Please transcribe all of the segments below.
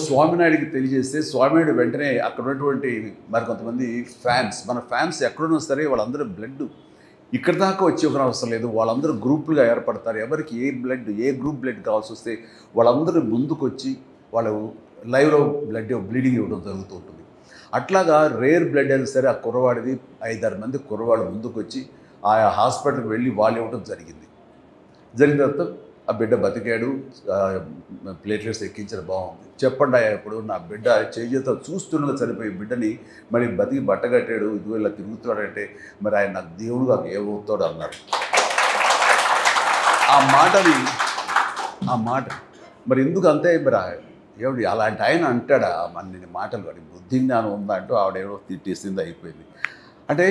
స్వామినాయుడికి తెలియజేస్తే స్వామినాయుడు వెంటనే అక్కడ ఉన్నటువంటి మరి కొంతమంది ఫ్యాన్స్, మన ఫ్యాన్స్ ఎక్కడున్నా సరే వాళ్ళందరూ బ్లడ్ ఇక్కడ దాకా వచ్చి ఒక అవసరం లేదు, వాళ్ళందరూ గ్రూపులుగా ఏర్పడతారు. ఎవరికి ఏ గ్రూప్ బ్లడ్ కావాల్సి వస్తే వాళ్ళందరూ ముందుకు వచ్చి వాళ్ళు లైవ్లో బ్లీడింగ్ ఇవ్వడం జరుగుతూ ఉంటుంది. అట్లాగా రేర్ బ్లడ్ అయినా సరే ఆ కుర్రవాడిది 5-6 మంది కుర్రవాడు ముందుకు వచ్చి ఆయా హాస్పిటల్కి వెళ్ళి వాళ్ళు ఇవ్వడం జరిగింది. జరిగిన తర్వాత ఆ బిడ్డ బతికాడు, ప్లేట్లెట్స్ ఎక్కించడం బాగుంది. చెప్పండి ఇప్పుడు నా బిడ్డ చేజేత చూస్తుండగా చనిపోయి బిడ్డని మరి బతికి బట్టగట్టాడు, ఇదిగో ఇలా తిరుగుతాడంటే మరి ఆయన నాకు దేవుడుగా ఏమవుతాడు అన్నారు. ఆ మాట మరి ఎందుకు అంతే మరి ఏమిటి అలాంటి ఆయన అంటాడా మన మాటలు, కానీ బుద్ధి జ్ఞానం ఉందా అంటూ ఆవిడేవో తిట్టేసింది, అయిపోయింది. అంటే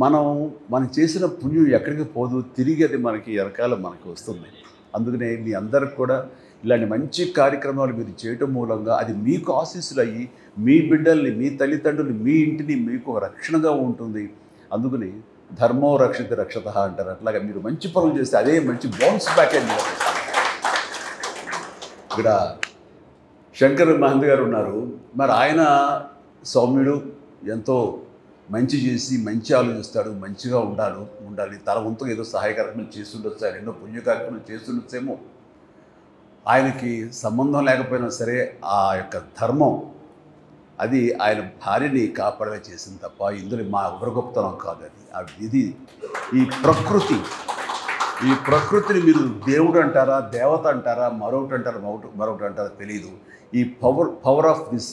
మనం చేసిన పుణ్యం ఎక్కడికి పోదు, తిరిగి అది మనకి వెనకాల మనకి వస్తుంది. అందుకనే మీ అందరికి కూడా ఇలాంటి మంచి కార్యక్రమాలు మీరు చేయటం మూలంగా అది మీకు ఆశీస్సులు అయ్యి మీ బిడ్డల్ని, మీ తల్లిదండ్రులు, మీ ఇంటిని మీకు రక్షణగా ఉంటుంది. అందుకని ధర్మో రక్షిత రక్షత అంటారు. అట్లాగా మీరు మంచి పనులు చేస్తే అదే మంచి బౌన్స్ బ్యాక్ అయింది. ఇక్కడ శంకర్ మహంత్ గారు ఉన్నారు, మరి ఆయన సౌమ్యుడు, ఎంతో మంచి చేసి మంచి ఆలోచిస్తాడు, మంచిగా ఉండాలి, తన వంతుగా ఏదో సహాయ కార్యక్రమాలు చేస్తుండొచ్చు, ఆయన ఎన్నో పుణ్య కార్యక్రమాలు చేస్తుండొచ్చేమో. ఆయనకి సంబంధం లేకపోయినా సరే ఆ యొక్క ధర్మం అది ఆయన భార్యని కాపాడమే చేసింది తప్ప ఇందులో మా ఎవరి గొప్పతనం కాదు. అది ఆ విధి, ఈ ప్రకృతిని మీరు దేవుడు అంటారా, దేవత అంటారా, మరొకటి అంటారా తెలియదు. ఈ power of this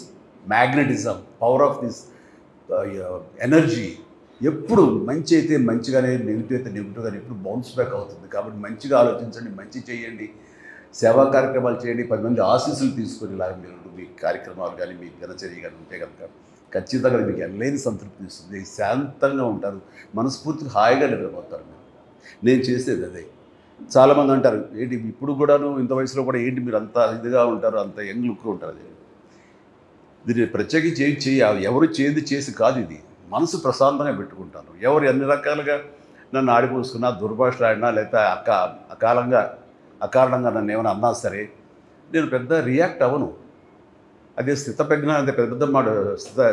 magnetism, power of this energy ఎప్పుడు మంచి అయితే మంచిగానే, నెగిటివ్ అయితే నెగిటివ్గానే ఎప్పుడు బౌన్స్ బ్యాక్ అవుతుంది. కాబట్టి మంచిగా ఆలోచించండి, మంచి చేయండి, సేవా కార్యక్రమాలు చేయండి, 10 మంది ఆశీస్సులు తీసుకొని ఇలాగ మీరు మీ కార్యక్రమాలు కానీ మీ దినచర్య కానీ ఉంటే కనుక ఖచ్చితంగా మీకు ఎనలేని సంతృప్తి ఇస్తుంది. శాంతంగా ఉంటారు, మనస్ఫూర్తిగా హాయిగా నిద్రపోతారు. నేను చేసేది అదే. చాలామంది అంటారు ఏంటి ఇప్పుడు కూడాను ఇంత వయసులో కూడా ఏంటి మీరు అంత ఇదిగా ఉంటారు, అంత యంగ్ లుక్గా ఉంటారు. అది దీన్ని ప్రత్యేకించి ఎవరు చేసి కాదు, ఇది మనసు ప్రశాంతంగా పెట్టుకుంటాను. ఎవరు ఎన్ని రకాలుగా నన్ను ఆడిపోసుకున్నా, దుర్భాషలు ఆడినా, లేకపోతే అకారణంగా నన్ను ఏమైనా అన్నా సరే నేను పెద్ద రియాక్ట్ అవ్వను. అదే స్థితప్రజ్ఞ అంటే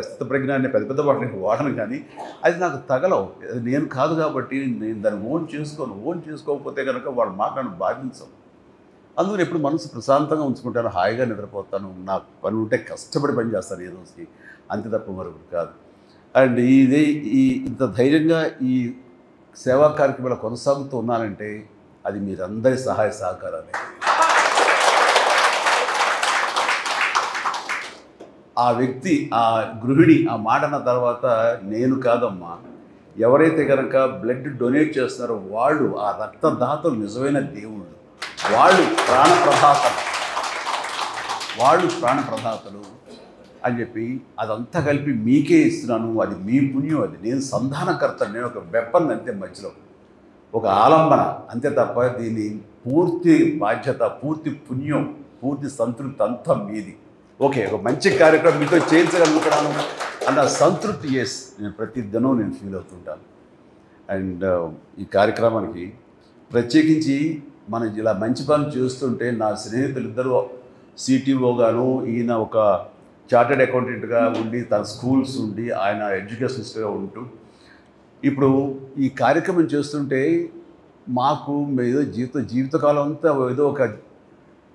స్థితప్రజ్ఞ అనే పెద్ద మాటలు వాడను, కానీ అది నాకు తగలవు. అది నేను కాదు కాబట్టి నేను దాన్ని ఓన్ చేసుకోకపోతే కనుక వాడు మాట్లాడను బాధించవు. అందుకని ఎప్పుడు మనసు ప్రశాంతంగా ఉంచుకుంటాను, హాయిగా నిద్రపోతాను, నాకు పని ఉంటే కష్టపడి పని చేస్తాను ఏ రోజుకి, అంతే తప్ప మరొకటి కాదు. అండ్ ఇంత ధైర్యంగా ఈ సేవా కార్యక్రమాలు కొనసాగుతూ ఉన్నానంటే అది మీరందరి సహాయ సహకారాలే. ఆ వ్యక్తి, ఆ గృహిణి ఆ మాట అన్న తర్వాత నేను కాదమ్మా, ఎవరైతే కనుక బ్లడ్ డొనేట్ చేస్తున్నారో వాళ్ళు ఆ రక్తదాతలు నిజమైన దేవుళ్ళు, వాళ్ళు ప్రాణప్రదాతలు అని చెప్పి అదంతా కలిపి మీకే ఇస్తున్నాను. అది మీ పుణ్యం, అది నేను సంధానకర్త, నేను ఒక వెపన్ అంతే, మధ్యలో ఒక ఆలంబన అంతే తప్ప దీని పూర్తి బాధ్యత, పూర్తి పుణ్యం, పూర్తి సంతృప్తి అంతా మీది. ఓకే, ఒక మంచి కార్యక్రమం మీతో చేయించగలుగుతున్నాను అన్న సంతృప్తి నేను ప్రతి దినం నేను ఫీల్ అవుతుంటాను. అండ్ ఈ కార్యక్రమానికి ప్రత్యేకించి మనం ఇలా మంచి పనులు చేస్తుంటే నా స్నేహితులు ఇద్దరు సిటీఓ గాను, ఈయన ఒక చార్టెడ్ అకౌంటెంట్గా ఉండి తన స్కూల్స్ ఉండి ఆయన ఎడ్యుకేషనిస్ట్గా ఉంటూ ఇప్పుడు ఈ కార్యక్రమం చేస్తుంటే మాకు ఏదో జీవితకాలం అంతా ఏదో ఒక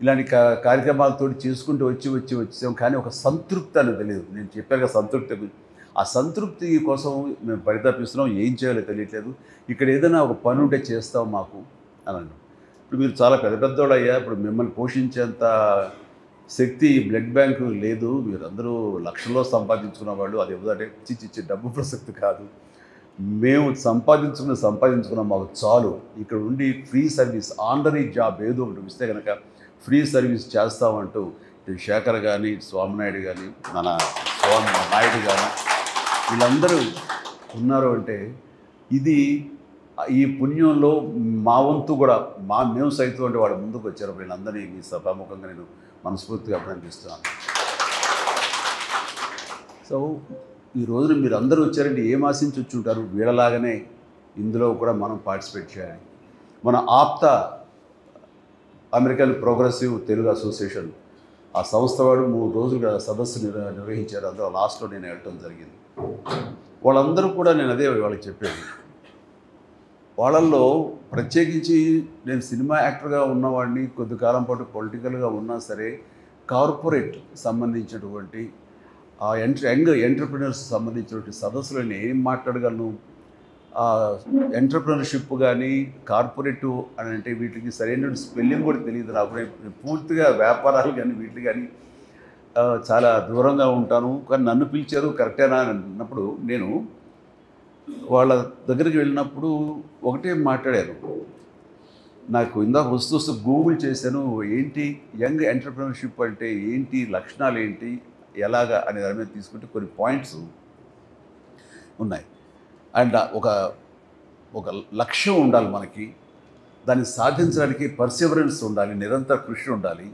ఇలాంటి కార్యక్రమాలతో చేసుకుంటూ వచ్చాం, కానీ ఒక సంతృప్తి అనేది తెలియదు. నేను చెప్పాక సంతృప్తి, ఆ సంతృప్తి కోసం మేము పరితపిస్తున్నాం, ఏం చేయాలో తెలియట్లేదు. ఇక్కడ ఏదైనా ఒక పని ఉంటే చేస్తాం మాకు అని అన్నాం. ఇప్పుడు మీరు చాలా పెద్దోళ్ళు అయ్యా, ఇప్పుడు మిమ్మల్ని పోషించేంత శక్తి బ్లడ్ బ్యాంకు లేదు, మీరందరూ లక్షల్లో సంపాదించుకున్న వాళ్ళు, అది ఎవరంటే చిచ్చి డబ్బు ప్రసక్తి కాదు, మేము సంపాదించుకున్న మాకు చాలు, ఇక్కడ ఉండి ఫ్రీ సర్వీస్ ఆనరీ జాబ్ ఏదో ఒకటి ఇస్తే కనుక ఫ్రీ సర్వీస్ చేస్తామంటూ శేఖర్ కానీ, స్వామినాయుడు కానీ, మన నాయుడు కానీ వీళ్ళందరూ ఉన్నారు. అంటే ఇది ఈ పుణ్యంలో మా వంతు కూడా మేము సైతం అంటే వాడు ముందుకు వచ్చారు. వీళ్ళందరినీ మీ సభాముఖంగా నేను మనస్ఫూర్తిగా అభినందిస్తున్నాను. సో ఈ రోజున మీరు అందరూ వచ్చారంటే ఏం ఆశించి వచ్చి ఉంటారు, వీళ్ళలాగానే ఇందులో కూడా మనం పార్టిసిపేట్ చేయాలి. మన APTA American progressive Telugu association ఆ సంస్థ వాడు 3 రోజులుగా సదస్సు నిర్వహించారు. అందులో లాస్ట్లో నేను వెళ్ళటం జరిగింది. వాళ్ళందరూ కూడా నేను అదే వాళ్ళకి చెప్పేది. వాళ్ళల్లో ప్రత్యేకించి నేను సినిమా యాక్టర్గా ఉన్నవాడిని, కొద్ది కాలం పాటు పొలిటికల్గా ఉన్నా సరే, కార్పొరేట్ సంబంధించినటువంటి ఆ యంగ్ ఎంటర్‌ప్రెన్యూర్స్ సంబంధించినటువంటి సదస్సులో నేను ఏం మాట్లాడగలను? ఎంటర్‌ప్రెన్యూర్‌షిప్ గానీ, కార్పొరేటు అని అంటే వీటికి సరైనటువంటి స్పెల్లింగ్ కూడా తెలీదు నాకు. నేను పూర్తిగా వ్యాపారాలు గానీ, వీటికి గానీ చాలా దూరంగా ఉంటాను. కానీ నన్ను పిలిచారు కరెక్టేనా అని అన్నప్పుడు నేను వాళ్ళ దగ్గరికి వెళ్ళినప్పుడు ఒకటే మాట్లాడాను. నాకు ఇందాక వస్తూ గూగుల్ చేశాను. ఏంటి యంగ్ ఎంటర్‌ప్రెన్యూర్‌షిప్ అంటే ఏంటి? లక్షణాలు ఏంటి? ఎలాగా అనే దాని మీద తీసుకుంటే కొన్ని పాయింట్స్ ఉన్నాయి. అండ్ ఒక లక్ష్యం ఉండాలి మనకి. దాన్ని సాధించడానికి పర్సివరెన్స్ ఉండాలి, నిరంతర కృషి ఉండాలి,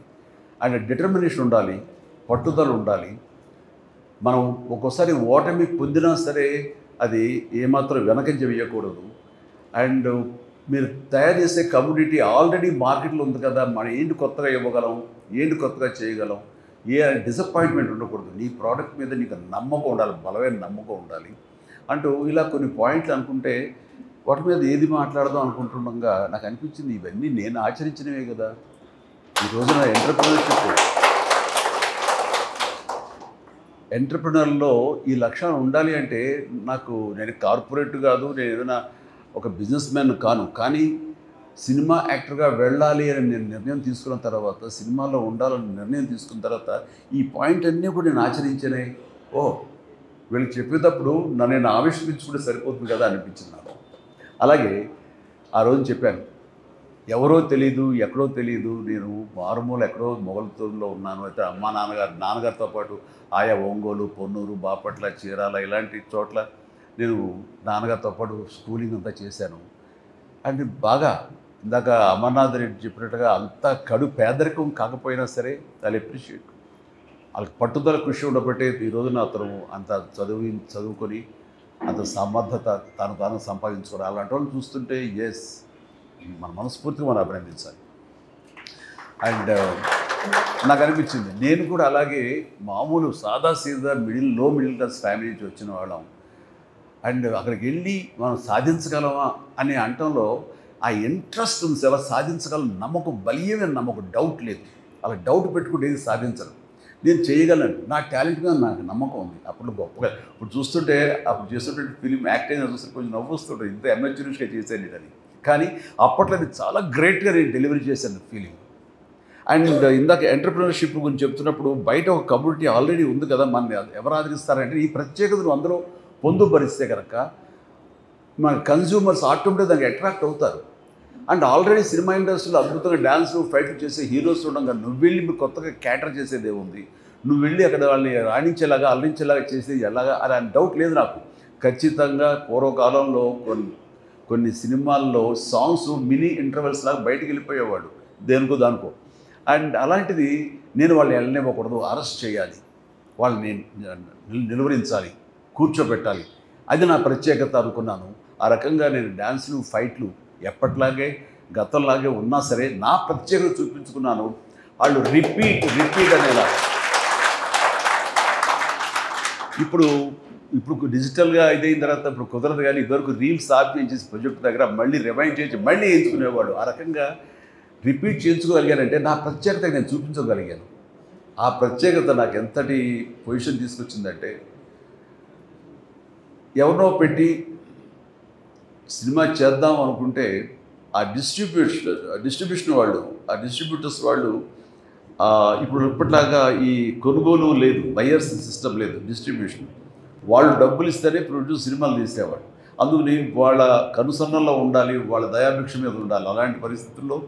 అండ్ డిటర్మినేషన్ ఉండాలి, పట్టుదల ఉండాలి. మనం ఒక్కోసారి ఓటమి పొందినా సరే అది ఏమాత్రం వెనకంజ వేయకూడదు. అండ్ మీరు తయారు చేసే కమ్యూనిటీ ఆల్రెడీ మార్కెట్లో ఉంది కదా, మనం ఏంటి కొత్తగా ఇవ్వగలం, ఏంటి కొత్తగా చేయగలం, ఏ డిసప్పాయింట్మెంట్ ఉండకూడదు. నీ ప్రోడక్ట్ మీద నీకు నమ్మకం ఉండాలి, బలమైన నమ్మకం ఉండాలి అంటూ ఇలా కొన్ని పాయింట్లు అనుకుంటే వాటి మీద ఏది మాట్లాడదాం అనుకుంటుండగా నాకు అనిపించింది ఇవన్నీ నేను ఆచరించినవే కదా. ఈ రోజున ఎంటర్‌ప్రెన్యూర్‌లో ఈ లక్షణాలు ఉండాలి అంటే నేను కార్పొరేట్ కాదు, నేను ఏదైనా ఒక బిజినెస్ మ్యాన్ కాను. కానీ సినిమా యాక్టర్గా వెళ్ళాలి అని నేను నిర్ణయం తీసుకున్న తర్వాత, సినిమాలో ఉండాలని నిర్ణయం తీసుకున్న తర్వాత ఈ పాయింట్ అన్నీ కూడా నేను ఆచరించానే. వీళ్ళకి చెప్పేటప్పుడు నేను ఆవిష్కరించుకుంటే సరిపోతుంది కదా అనిపించింది నాకు. అలాగే ఆ రోజు చెప్పాను, ఎవరో తెలీదు, ఎక్కడో తెలీదు, నేను మారుమూల ఎక్కడో మొగల్తూరులో ఉన్నాను. అయితే నాన్నగారితో పాటు ఆయా ఒంగోలు, పొన్నూరు, బాపట్ల, చీరాల ఇలాంటి చోట్ల నేను నాన్నగారితో పాటు స్కూలింగ్ అంతా చేశాను. అండ్ బాగా ఇందాక అమర్నాథ్ రెడ్డి చెప్పినట్టుగా అంత కడు పేదరికం కాకపోయినా సరే ఐ అప్రిషియేట్. వాళ్ళకి పట్టుదల కృషి ఉండబట్టే ఈ రోజున అతను అంత చదువుకొని అంత సమర్థత తాను సంపాదించుకోవడం అలాంటి వాళ్ళు చూస్తుంటే మన మనస్ఫూర్తిగా మనం అభినందించాలి. అండ్ నాకు అనిపించింది నేను కూడా అలాగే మామూలు సాదాసీదా లో మిడిల్ క్లాస్ ఫ్యామిలీ నుంచి వచ్చిన వాళ్ళం. అండ్ అక్కడికి వెళ్ళి మనం సాధించగలమా అనే అంటంలో ఆ ఇంట్రెస్ట్ ఉంది, ఎలా సాధించగలం నమ్మకం, బలీయమైన నమ్మకం, డౌట్ లేదు. అలా డౌట్ పెట్టుకుంటే ఏది సాధించరు. నేను చేయగలను, నా టాలెంట్ మీద నాకు నమ్మకం ఉంది. అప్పుడు గొప్పగా ఇప్పుడు చూస్తుంటే అప్పుడు చేస్తుంటే ఫిలిం యాక్ట్ అయినా చూస్తే కొంచెం నవ్వుస్తుంటే ఇంత అమెచ్యూరిస్గా చేశాను నేను అని. కానీ అప్పట్లో అది చాలా గ్రేట్గా నేను డెలివరీ చేశాను ఫీలింగ్. అండ్ ఇందాక ఎంటర్‌ప్రెన్యూర్‌షిప్ గురించి చెప్తున్నప్పుడు బయట ఒక కమ్యూనిటీ ఆల్రెడీ ఉంది కదా, మన ఎవరు ఆదరిస్తారంటే ఈ ప్రత్యేకతను అందరూ పొందుపరిస్తే కనుక మన కన్జ్యూమర్స్ ఆటోమేటిక్గా దానికి అట్రాక్ట్ అవుతారు. అండ్ ఆల్రెడీ సినిమా ఇండస్ట్రీలో అద్భుతంగా డాన్స్లు ఫైట్లు చేసే హీరోస్ ఉండగా నువ్వు వెళ్ళి మీరు కొత్తగా క్యాటర్ చేసేదే ఉంది, నువ్వు వెళ్ళి అక్కడ వాళ్ళని రాణించేలాగా అల్లించేలాగా చేసేది ఎలాగా అని డౌట్ లేదు నాకు. ఖచ్చితంగా పూర్వకాలంలో కొన్ని సినిమాల్లో సాంగ్స్ మినీ ఇంటర్వెల్స్ లాగా బయటికి వెళ్ళిపోయేవాడు దానికో. అండ్ అలాంటిది నేను వాళ్ళని వెళ్ళనివ్వకూడదు, అరెస్ట్ చేయాలి, వాళ్ళని నిలువరించాలి, కూర్చోబెట్టాలి, అది నా ప్రత్యేకత అనుకున్నాను. ఆ రకంగా నేను డ్యాన్సులు ఫైట్లు ఎప్పట్లాగే గతంలాగే ఉన్నా సరే నా ప్రత్యేకత చూపించుకున్నాను. వాళ్ళు రిపీట్ అనేలా. ఇప్పుడు డిజిటల్గా ఇదైన తర్వాత ఇప్పుడు కుదరదు, కానీ ఇదివరకు రీల్స్ ఆఫ్ చేసి ప్రొజెక్ట్ దగ్గర మళ్ళీ రిమైండ్ చేసి మళ్ళీ ఎంచుకునేవాడు. ఆ రకంగా రిపీట్ చేయించుకోగలిగానంటే నా ప్రత్యేకత నేను చూపించగలిగాను. ఆ ప్రత్యేకత నాకు ఎంతటి పొజిషన్ తీసుకొచ్చిందంటే, ఎవరినో పెట్టి సినిమా చేద్దాం అనుకుంటే ఆ డిస్ట్రిబ్యూటర్స్ వాళ్ళు ఇప్పుడు ఇప్పట్లాగా ఈ కొనుగోలు లేదు, బయర్స్ సిస్టమ్ లేదు, డిస్ట్రిబ్యూషన్. వాళ్ళు డబ్బులు ఇస్తేనే సినిమాలు తీసేవాడు. అందుకని వాళ్ళ కనుసన్నల్లో ఉండాలి, వాళ్ళ దయాభిక్ష మీద ఉండాలి. అలాంటి పరిస్థితుల్లో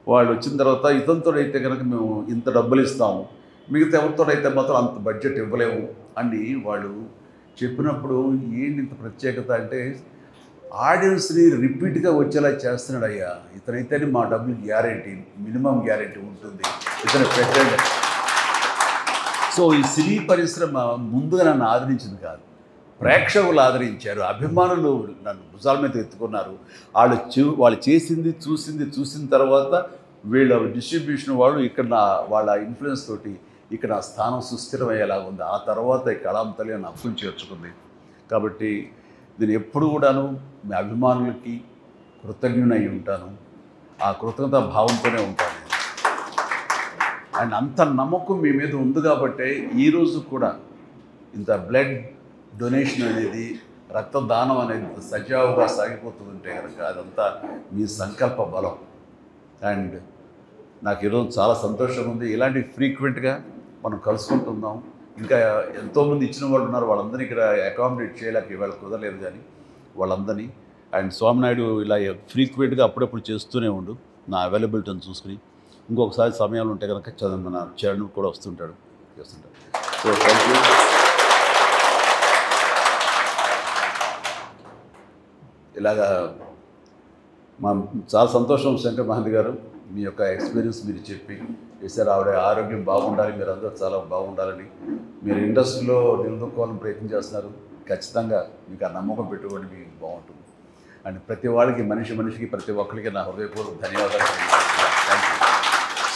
వాళ్ళు వచ్చిన తర్వాత ఇతనితో అయితే కనుక మేము ఇంత డబ్బులు ఇస్తాము, మిగతా ఎవరితో అయితే మాత్రం అంత బడ్జెట్ ఇవ్వలేము అని వాళ్ళు చెప్పినప్పుడు ఏంటి ఇంత ప్రత్యేకత అంటే, ఆడియన్స్ని రిపీట్గా వచ్చేలా చేస్తున్నాడు అయ్యా ఇతనైతేనే మా డబ్బులు గ్యారెంటీ, మినిమం గ్యారెంటీ ఉంటుంది, ఇతను పెట్టండి. సో ఈ సినీ పరిశ్రమ ముందుగా నన్ను ఆదరించింది కాదు, ప్రేక్షకులు ఆదరించారు, అభిమానులు నన్ను భుజాల మీద ఎత్తుకున్నారు. వాళ్ళు చేసింది చూసిన తర్వాత వీళ్ళ డిస్ట్రిబ్యూషన్ వాళ్ళు ఇక్కడ వాళ్ళ ఇన్ఫ్లుయెన్స్ తోటి ఇక్కడ నా స్థానం సుస్థిరమయ్యేలాగా ఉంది. ఆ తర్వాత ఈ కళాం తల్లి నా అప్పులు చేర్చుకుంది. కాబట్టి నేను ఎప్పుడు కూడాను మీ అభిమానులకి కృతజ్ఞునై ఉంటాను. ఆ కృతజ్ఞత భావంతోనే ఉంటాను. అండ్ అంత నమ్మకం మీ మీద ఉంది కాబట్టే ఈరోజు కూడా ఇంత బ్లడ్ డొనేషన్ అనేది, రక్తదానం అనేది సజావుగా సాగిపోతుంటే కనుక అదంతా మీ సంకల్ప బలం. అండ్ నాకు ఈరోజు చాలా సంతోషంగా ఉంది. ఇలాంటి ఫ్రీక్వెంట్గా మనం కలుసుకుంటున్నాం. ఇంకా ఎంతోమంది ఇచ్చిన వాళ్ళు ఉన్నారు, వాళ్ళందరినీ ఇక్కడ అకామిడేట్ చేయలేక ఇవాళ కుదరలేదు. కానీ వాళ్ళందరినీ అండ్ స్వామినాయుడు ఇలా ఫ్రీక్వెంట్గా అప్పుడప్పుడు చేస్తూనే ఉండు, నా అవైలబిలిటీని చూసుకుని. ఇంకొకసారి సమయాలు ఉంటే కనుక మన చరణ్ కూడా వస్తుంటాడు, చేస్తుంటాడు. So thank you. ఇలాగా చాలా సంతోషం శంకర్ మహంతి గారు, మీ యొక్క ఎక్స్పీరియన్స్ మీరు చెప్పి చేశారు. ఆవిడ ఆరోగ్యం బాగుండాలి, మీరు అందరూ చాలా బాగుండాలని, మీరు ఇండస్ట్రీలో నిలదొక్కోవాలని ప్రయత్నం చేస్తున్నారు. ఖచ్చితంగా మీకు ఆ నమ్మకం పెట్టుకోండి, మీకు బాగుంటుంది. అండ్ ప్రతి వాళ్ళకి మనిషికి ప్రతి ఒక్కరికి నా హృదయపూర్వక ధన్యవాదాలు. Thank you.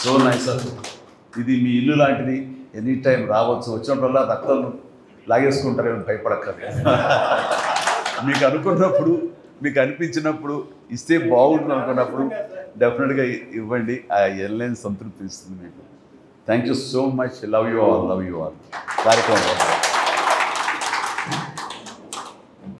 So nice sir. ఇది మీ ఇల్లు లాంటిది, ఎనీ టైం రావచ్చు. వచ్చినప్పుడల్లా రక్తం లాగేసుకుంటారేమో భయపడక్కర్లేదు. మీకు అనుకున్నప్పుడు, మీకు అనిపించినప్పుడు ఇస్తే బాగుంటుంది అనుకున్నప్పుడు డెఫినెట్గా ఇవ్వండి. ఆ ఎల్లేని సంతృప్తి ఇస్తుంది మీకు. Thank you so much. Love you all. కార్యక్రమం